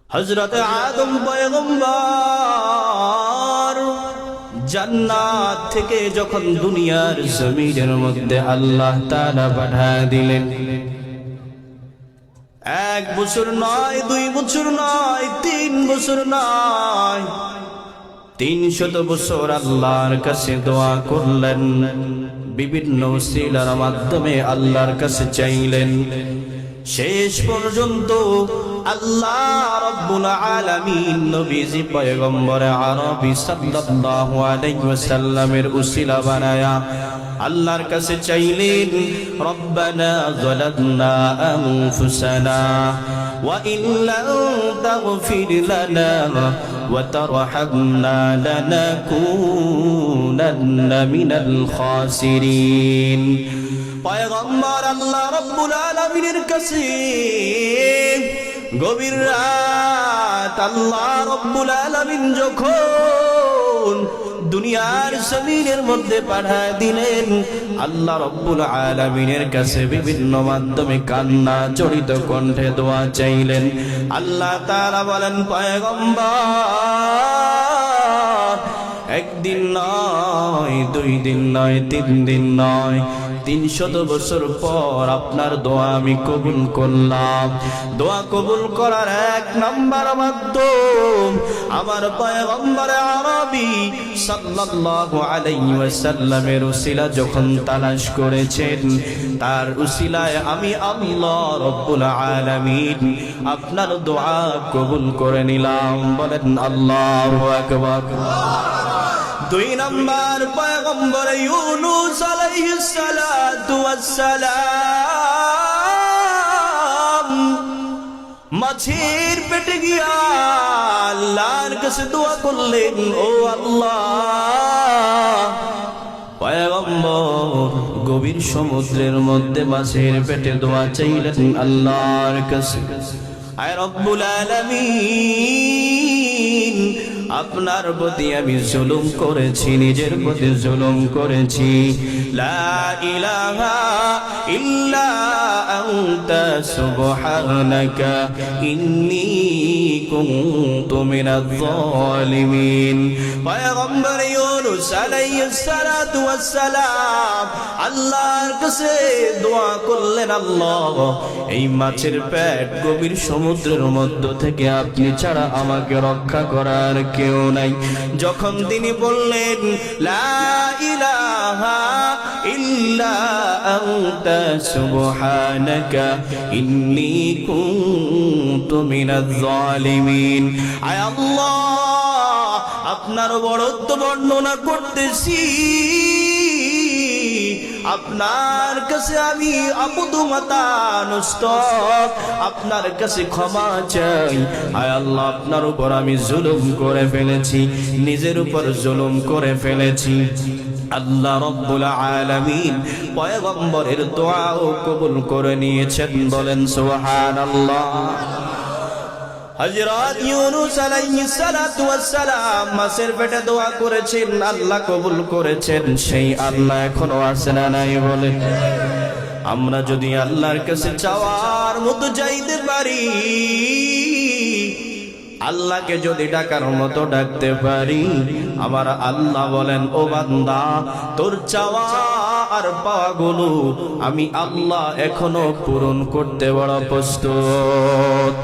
হযরত আদম পয়গম্বর জান্নাত থেকে যখন দুনিয়ার জমিনের মধ্যে আল্লাহ তাআলা পাঠিয়ে দিলেন, 1 বছর নয়, 2 বছর নয়, 3 বছর নয়, 300 বছর আল্লাহর কাছে দোয়া করলেন, বিভিন্ন ওসিলার মাধ্যমে আল্লাহর কাছে চাইলেন। শেষ পর্যন্ত আল্লাহ রাব্বুল আলামিন নবীজি পয়গম্বর আরবি সাল্লাল্লাহু আলাইহি ওয়াসাল্লামের উসিলা বানায়া আল্লাহর কাছে চাইলেন, রব্বানা যালামনা আনফুসানা ওয়া ইন লাম তাগফির লানা ওয়া তারহামনা লানাকুনান্না মিনাল খাসিরিন। পয়গম্বর আল্লাহ রাব্বুল আলামিনের কাছে গভীর রাত আল্লাহ রাব্বুল আলামিন যখন দুনিয়ার জমিনের মধ্যে পাঠিয়ে দিলেন, আল্লাহ রাব্বুল আলামিনের কাছে বিভিন্ন মাধ্যমে কান্না জড়িত কণ্ঠে দোয়া চাইলেন। আল্লাহ তাআলা বলেন, পয়গম্বর একদিন নয়, 2 দিন নয়, 3 দিন নয়, 300 বছর পর আপনার দোয়া আমি কবুল করলাম। দোয়া কবুল করার 1 নাম্বার মাধ্যম আমার পয়গম্বর আরবি সাল্লাল্লাহু আলাইহি ওয়াসাল্লামের উসিলা যখন তালাশ করেছেন, তার উসিলায় আমি আল্লাহ রাব্বুল আলামিন আপনার দোয়া কবুল করে নিলাম। বলেন আল্লাহু আকবার। 2 নম্বর পয়গম্বর ইউনূস আলাইহিস সালাতু ওয়াস সালাম মাছের পেটে গিয়া আল্লাহর কাছে দোয়া করলেন, ও আল্লাহ। পয়গম্বর গভীর সমুদ্রের মধ্যে মাছের পেটে দোয়া চাইলেন আল্লাহর কাছে, আয় রব্বুল আলামিন, আপনার প্রতি আমি জুলুম করেছি, নিজের প্রতি জুলুম করেছি। লা ইলাহা ইল্লা আনতা সুবহানাকা ইন্নী কুনতু মিনাজ জালিমিন। পয়গম্বর ইউনূস আলাইহিস সালাতু ওয়াস সালাম আল্লাহর কাছে দোয়া করলেন, আল্লাহ এই মাছের পেট গভীর সমুদ্রের মধ্য থেকে আপনি ছাড়া আমাকে রক্ষা করার কেউ নাই। যখন তিনি বললেন, লা ইলাহা ইল্লা আনতা সুবহানাকা ইন্নী কুনতু মিনাজ জালিমিন, আয় আল্লাহ আপনার বড়ত্ব বর্ণনা করতেছি, আপনার কাছে আমি আবুদুমাতানুস্তক, আপনার কাছে ক্ষমা চাই। আয় আল্লাহ আপনার উপর আমি জুলুম করে ফেলেছি, নিজের উপর জুলুম করে ফেলেছি। আল্লাহ রাব্বুল আলামিন পয়গম্বরের দোয়াও কবুল করে নিয়েছেন। বলেন সুবহানাল্লাহ। হযরত ইউনূস আলাইহিস সালাতু ওয়াস সালাম মাছের পেটে দোয়া করেছেন, আল্লাহ কবুল করেছেন। সেই আল্লাহ এখনো আছে না নাই? বলেন। আমরা যদি আল্লাহর কাছে চাওয়ার মতো চাইতে পারি, আল্লাহকে যদি ডাকার মতো ডাকতে পারি, আমার আল্লাহ বলেন, ও বান্দা তোর চাওয়া আর পাওয়াগুলো আমি আল্লাহ এখনো পূরণ করতে বড় প্রস্তুত।